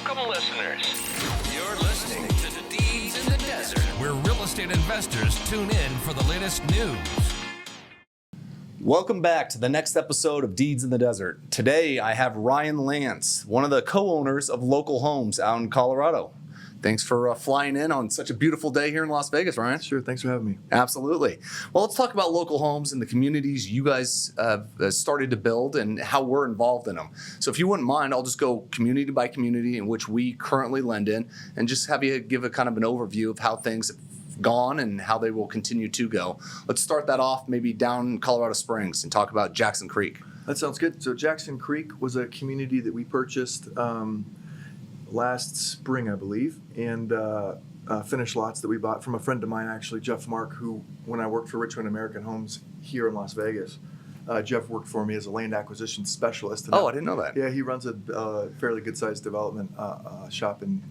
Welcome, listeners. You're listening to the Deeds in the Desert, where real estate investors tune in for the latest news. Welcome back to the next episode of Deeds in the Desert. Today, I have Ryan Lantz, one of the co-owners of Lokal Homes out in Colorado. Thanks for flying in on such a beautiful day here in Las Vegas, Ryan. Sure, thanks for having me. Absolutely. Well, let's talk about Lokal Homes and the communities you guys started to build and how we're involved in them. So if you wouldn't mind, I'll just go community by community in which we currently lend in and just have you give a kind of an overview of how things have gone and how they will continue to go. Let's start that off maybe down in Colorado Springs and talk about Jackson Creek. That sounds good. So Jackson Creek was a community that we purchased last spring, I believe, and finished lots that we bought from a friend of mine, actually, Jeff Mark, who, when I worked for Richmond American Homes here in Las Vegas, Jeff worked for me as a land acquisition specialist. And I didn't know that. Yeah, he runs a fairly good-sized development shop in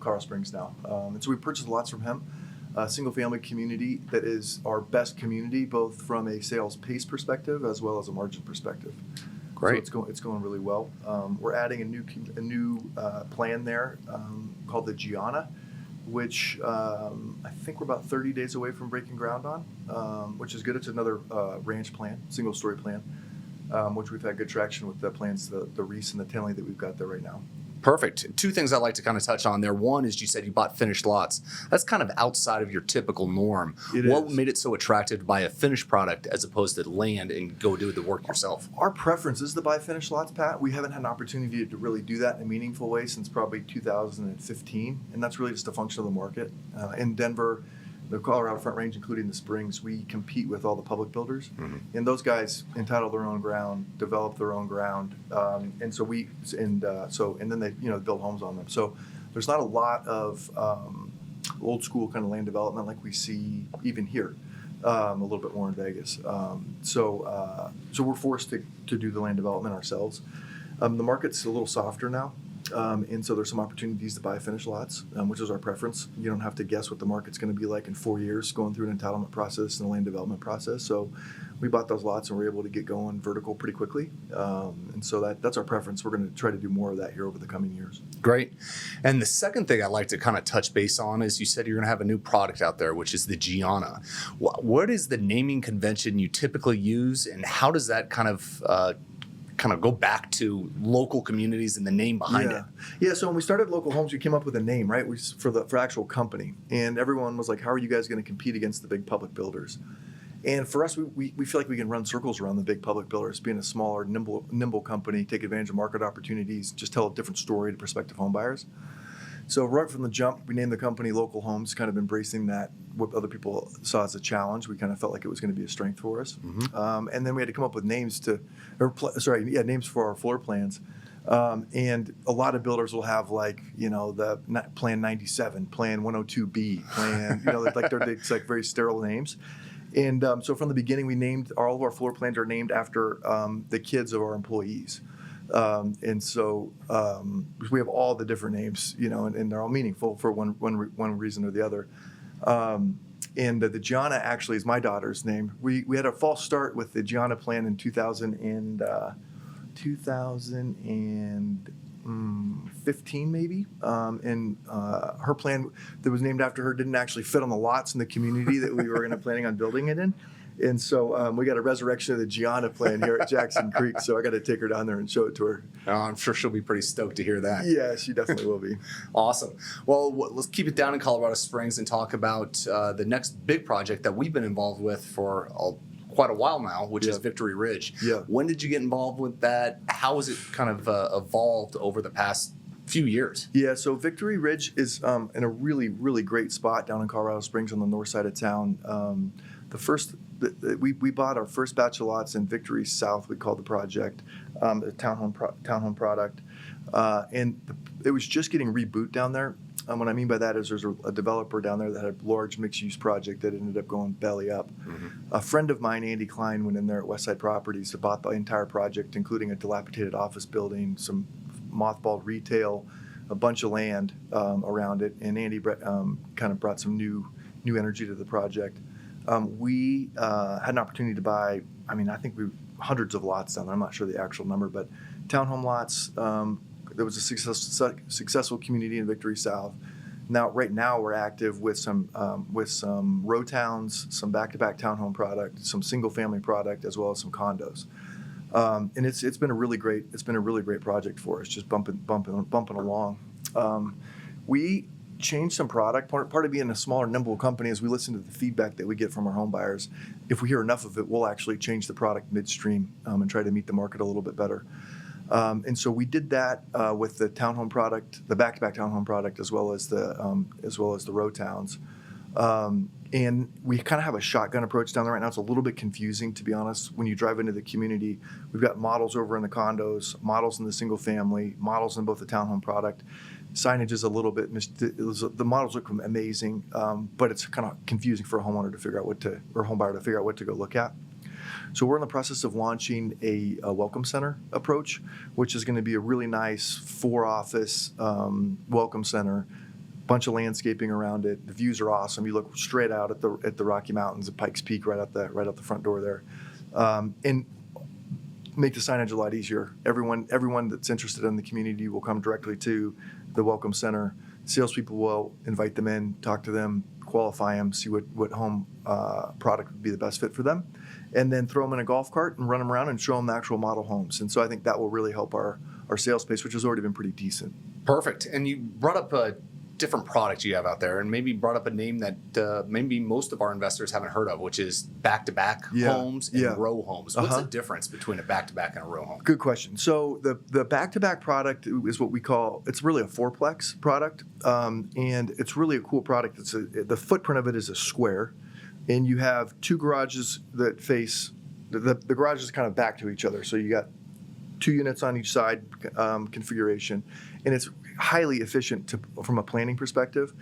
Colorado Springs now. And so we purchased lots from him. A single-family community that is our best community, both from a sales pace perspective as well as a margin perspective. Great. So it's going really well. We're adding a new plan there called the Gianna, which I think we're about 30 days away from breaking ground on, which is good. It's another ranch plan, single-story plan, which we've had good traction with the plans, the Reese and the Tinley that we've got there right now. Perfect. Two things I'd like to kind of touch on there. One is you said you bought finished lots. That's kind of outside of your typical norm. What made it so attractive to buy a finished product as opposed to land and go do the work yourself? Our preference is to buy finished lots, Pat. We haven't had an opportunity to really do that in a meaningful way since probably 2015, and that's really just a function of the market. In Denver, the Colorado Front Range, including the Springs, we compete with all the public builders, and those guys entitle their own ground, develop their own ground, and then they build homes on them. So there's not a lot of old school kind of land development like we see even here, a little bit more in Vegas. So we're forced to do the land development ourselves. The market's a little softer now. And so there's some opportunities to buy finished lots, which is our preference. You don't have to guess what the market's going to be like in 4 years going through an entitlement process and a land development process. So we bought those lots and we're able to get going vertical pretty quickly. And so that's our preference. We're going to try to do more of that here over the coming years. Great. And the second thing I'd like to kind of touch base on is you said you're going to have a new product out there, which is the Gianna. What is the naming convention you typically use, and how does that kind of go back to local communities and the name behind it? Yeah, so when we started Lokal Homes, we came up with a name, right, for actual company. And everyone was like, how are you guys going to compete against the big public builders? And for us, we feel like we can run circles around the big public builders, being a smaller, nimble company, take advantage of market opportunities, just tell a different story to prospective home buyers. So right from the jump, we named the company Lokal Homes, kind of embracing that, what other people saw as a challenge. We kind of felt like it was going to be a strength for us. And then we had to come up with names names for our floor plans. And a lot of builders will have the Plan 97, Plan 102B, Plan, it's like very sterile names. And so from the beginning, we named all of our floor plans are named after the kids of our employees. And so we have all the different names, and they're all meaningful for one reason or the other. And the Gianna actually is my daughter's name. We had a false start with the Gianna plan in 2015 maybe. And her plan that was named after her didn't actually fit on the lots in the community that we were planning on building it in. And so we got a resurrection of the Gianna plan here at Jackson Creek, so I got to take her down there and show it to her. Oh, I'm sure she'll be pretty stoked to hear that. Yeah, she definitely will be. Awesome. Well, let's keep it down in Colorado Springs and talk about the next big project that we've been involved with for quite a while now, which is Victory Ridge. Yeah. When did you get involved with that? How has it kind of evolved over the past few years? Yeah, so Victory Ridge is in a really, really great spot down in Colorado Springs on the north side of town. We bought our first batch of lots in Victory South, we called the project, the townhome product. And it was just getting reboot down there. What I mean by that is there's a developer down there that had a large mixed-use project that ended up going belly up. A friend of mine, Andy Klein, went in there at Westside Properties and bought the entire project, including a dilapidated office building, some mothballed retail, a bunch of land around it. And Andy kind of brought some new energy to the project. We had an opportunity to buy, I think we hundreds of lots down there. I'm not sure the actual number, but townhome lots a successful community in Victory South. Right now we're active with some row towns, some back-to-back townhome product, some single-family product, as well as some condos. And it's been a really great project for us, just bumping along. We changed some product. Part of being a smaller, nimble company is we listen to the feedback that we get from our home buyers. If we hear enough of it, we'll actually change the product midstream and try to meet the market a little bit better. And so we did that with the townhome product, the back-to-back townhome product, as well as the row towns. And we kind of have a shotgun approach down there right now. It's a little bit confusing, to be honest. When you drive into the community, we've got models over in the condos, models in the single family, models in both the townhome product. Signage is a little bit, the models look amazing, but it's kind of confusing for a homeowner to figure out or home buyer to figure out what to go look at. So we're in the process of launching a welcome center approach, which is going to be a really nice 4-office welcome center. Bunch of landscaping around it. The views are awesome. You look straight out at the Rocky Mountains at Pikes Peak, right out the front door there, and make the signage a lot easier. Everyone that's interested in the community will come directly to the welcome center. Salespeople will invite them in, talk to them, qualify them, see what home product would be the best fit for them, and then throw them in a golf cart and run them around and show them the actual model homes. And so I think that will really help our sales space, which has already been pretty decent. Perfect. And you brought up a different product you have out there, and maybe brought up a name that maybe most of our investors haven't heard of, which is back-to-back homes and row homes. What's the difference between a back-to-back and a row home? Good question. So the back-to-back product is what we call, it's really a fourplex product, and it's really a cool product. The footprint of it is a square, and you have two garages that face, the garages kind of back to each other. So you got 2 units on each side configuration, and it's highly efficient from a planning perspective.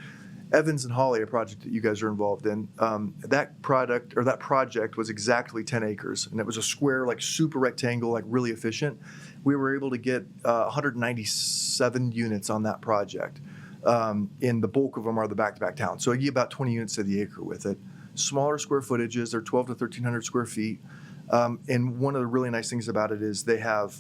Evans and Hawley, a project that you guys are involved in, that project was exactly 10 acres, and it was a square, like super rectangle, like really efficient. We were able to get 197 units on that project, and the bulk of them are the back-to-back towns. So you get about 20 units to the acre with it. Smaller square footages, they're 12 to 1,300 square feet. And one of the really nice things about it is they have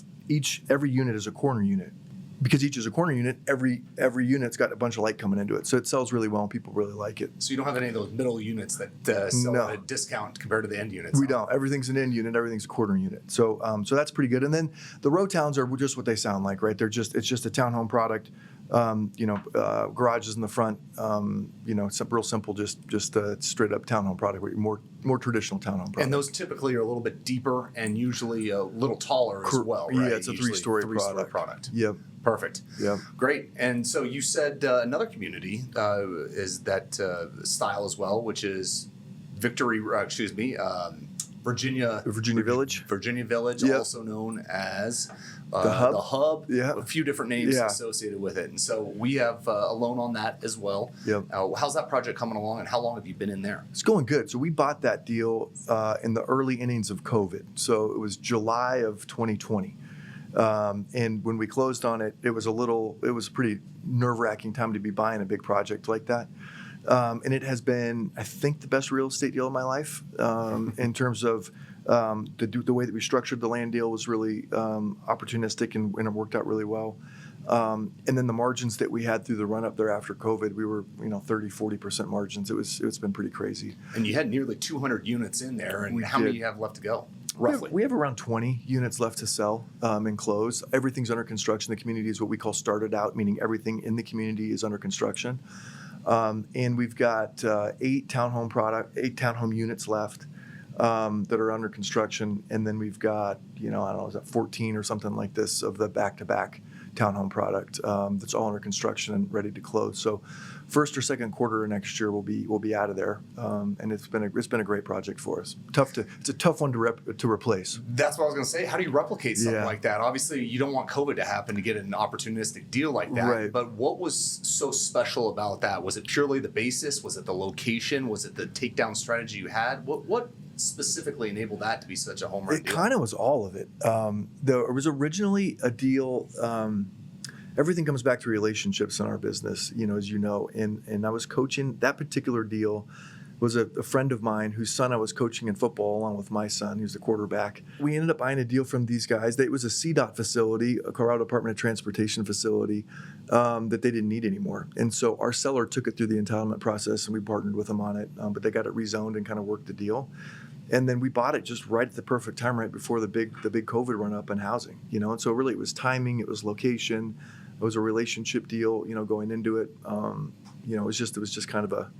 every unit is a corner unit. Because each is a corner unit, every unit's got a bunch of light coming into it. So it sells really well and people really like it. So you don't have any of those middle units that sell at a discount compared to the end units? We don't. Everything's an end unit, everything's a corner unit. So that's pretty good. And then the row towns are just what they sound like, right? It's just a townhome product. Garages in the front, it's real simple, just a straight up townhome product, more traditional townhome product. And those typically are a little bit deeper and usually a little taller as well, right? Yeah, it's a three-story product. Yep. Perfect. Yep. Great. And so you said another community is that style as well, which is Virginia Village. Virginia Village, yep. Also known as the Hub. The Hub. Yeah. A few different names associated with it. And so we have a loan on that as well. Yep. How's that project coming along, and how long have you been in there? It's going good. So we bought that deal in the early innings of COVID. So it was July of 2020. And when we closed on it, it was a pretty nerve-wracking time to be buying a big project like that. And it has been, I think, the best real estate deal of my life in terms of the way that we structured the land deal was really opportunistic and it worked out really well. And then the margins that we had through the run-up there after COVID, we were 30-40% margins. It's been pretty crazy. And you had nearly 200 units in there, and how many do you have left to go? Roughly. We have around 20 units left to sell and close. Everything's under construction. The community is what we call started out, meaning everything in the community is under construction. And we've got 8 townhome units left that are under construction. And then we've got, I don't know, is that 14 or something like this of the back-to-back townhome product that's all under construction and ready to close. So first or second quarter of next year we'll be out of there, and it's been a great project for us. It's a tough one to replace. That's what I was going to say. How do you replicate something like that? Obviously, you don't want COVID to happen to get an opportunistic deal like that. Right. But what was so special about that? Was it purely the basis? Was it the location? Was it the takedown strategy you had? What specifically enabled that to be such a home run deal? It kind of was all of it. There was originally a deal. Everything comes back to relationships in our business, as you know. And I was coaching that particular deal. was a friend of mine whose son I was coaching in football along with my son, who's the quarterback. We ended up buying a deal from these guys. It was a CDOT facility, a Colorado Department of Transportation facility, that they didn't need anymore. And so our seller took it through the entitlement process, and we partnered with them on it, but they got it rezoned and kind of worked the deal. And then we bought it just right at the perfect time, right before the big COVID run up in housing, and so really it was timing, it was location, it was a relationship deal, going into it. It was just kind of a,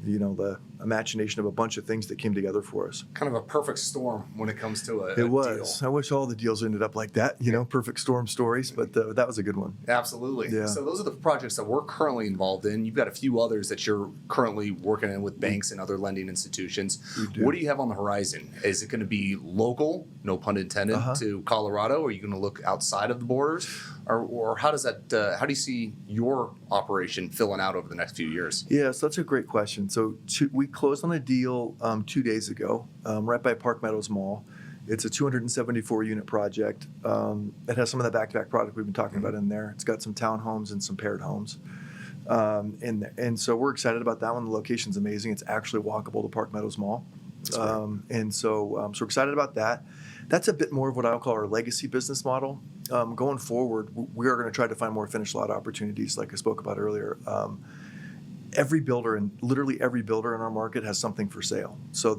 the imagination of a bunch of things that came together for us. Kind of a perfect storm when it comes to a It was. deal. I wish all the deals ended up like that, perfect storm stories, but that was a good one. Absolutely. Yeah. So those are the projects that we're currently involved in. You've got a few others that you're currently working in with banks and other lending institutions. We do. What do you have on the horizon? Is it going to be local, no pun intended, to Colorado? Are you going to look outside of the borders? Or how does that? How do you see your operation filling out over the next few years? Yeah, so that's a great question. So we closed on a deal 2 days ago, right by Park Meadows Mall. It's a 274-unit project. It has some of the back-to-back product we've been talking about in there. It's got some townhomes and some paired homes. And so we're excited about that one. The location's amazing. It's actually walkable to Park Meadows Mall. And so we're excited about that. That's a bit more of what I'll call our legacy business model. Going forward, we are going to try to find more finished lot opportunities, like I spoke about earlier. Every builder and literally every builder in our market has something for sale. So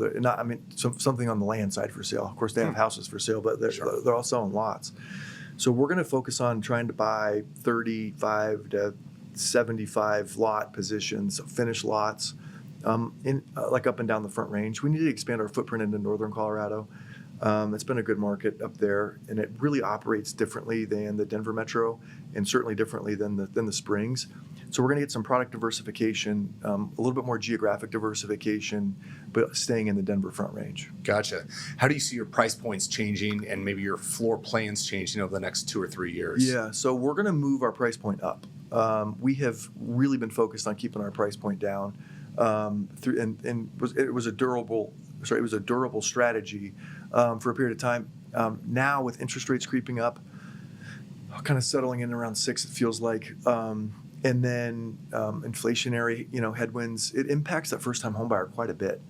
something on the land side for sale. Of course, they have houses for sale, but they're all selling lots. So we're going to focus on trying to buy 35 to 75 lot positions, finished lots, like up and down the Front Range. We need to expand our footprint into northern Colorado. It's been a good market up there, and it really operates differently than the Denver metro, and certainly differently than the Springs. So we're going to get some product diversification, a little bit more geographic diversification, but staying in the Denver Front Range. Gotcha. How do you see your price points changing and maybe your floor plans changing over the next 2 or 3 years? Yeah, so we're going to move our price point up. We have really been focused on keeping our price point down. It was a durable strategy for a period of time. Now with interest rates creeping up, kind of settling in around 6, it feels like, and then inflationary, headwinds, it impacts that first-time homebuyer quite a bit,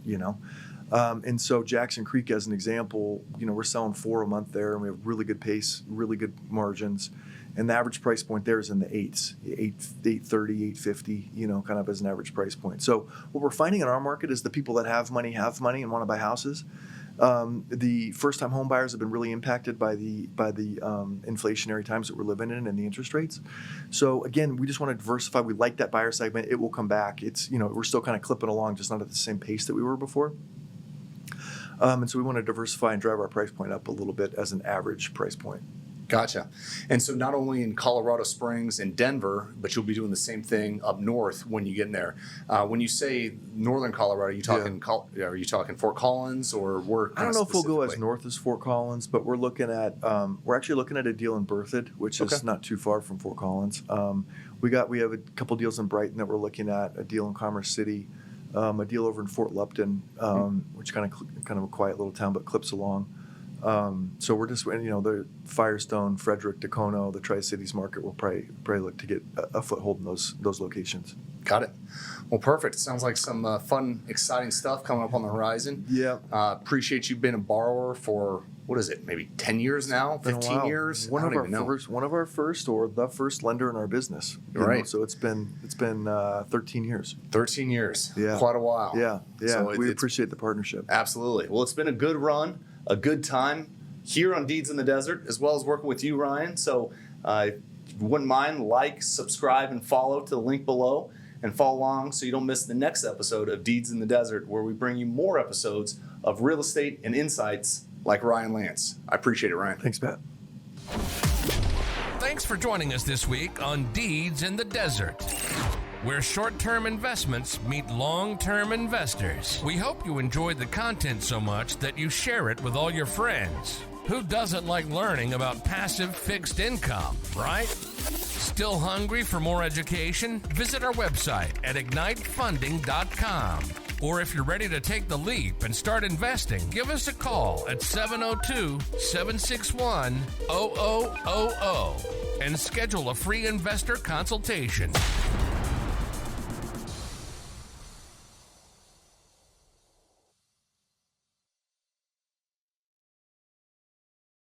And so Jackson Creek, as an example, we're selling 4 a month there, and we have really good pace, really good margins. And the average price point there is in the 8s, 830, 850, kind of as an average price point. So what we're finding in our market is the people that have money and want to buy houses. The first-time home buyers have been really impacted by the inflationary times that we're living in and the interest rates. So again, we just want to diversify. We like that buyer segment. It will come back. It's we're still kind of clipping along, just not at the same pace that we were before. And so we want to diversify and drive our price point up a little bit as an average price point. Gotcha. And so not only in Colorado Springs and Denver, but you'll be doing the same thing up north when you get in there. When you say northern Colorado, are you talking are you talking Fort Collins or where? I don't know if we'll go as north as Fort Collins, but we're actually looking at a deal in Berthoud, which is not too far from Fort Collins. We have a couple deals in Brighton that we're looking at, a deal in Commerce City, a deal over in Fort Lupton, which kind of a quiet little town but clips along. So we're just, the Firestone, Frederick, Dacono, the Tri-Cities market will probably look to get a foothold in those locations. Got it. Well, perfect. Sounds like some fun, exciting stuff coming up on the horizon. Yeah. Appreciate you being a borrower for, what is it, maybe 10 years now, 15 years? One of our first or the first lender in our business. Right. So it's been 13 years. 13 years. Yeah. Quite a while. Yeah. So we appreciate the partnership. Absolutely. Well, it's been a good run, a good time here on Deeds in the Desert, as well as working with you, Ryan. So if you wouldn't mind, like, subscribe, and follow to the link below, and follow along so you don't miss the next episode of Deeds in the Desert, where we bring you more episodes of real estate and insights like Ryan Lantz. I appreciate it, Ryan. Thanks, Pat. Thanks for joining us this week on Deeds in the Desert, where short-term investments meet long-term investors. We hope you enjoyed the content so much that you share it with all your friends. Who doesn't like learning about passive fixed income, right? Still hungry for more education? Visit our website at ignitefunding.com. Or if you're ready to take the leap and start investing, give us a call at 702-761-0000 and schedule a free investor consultation.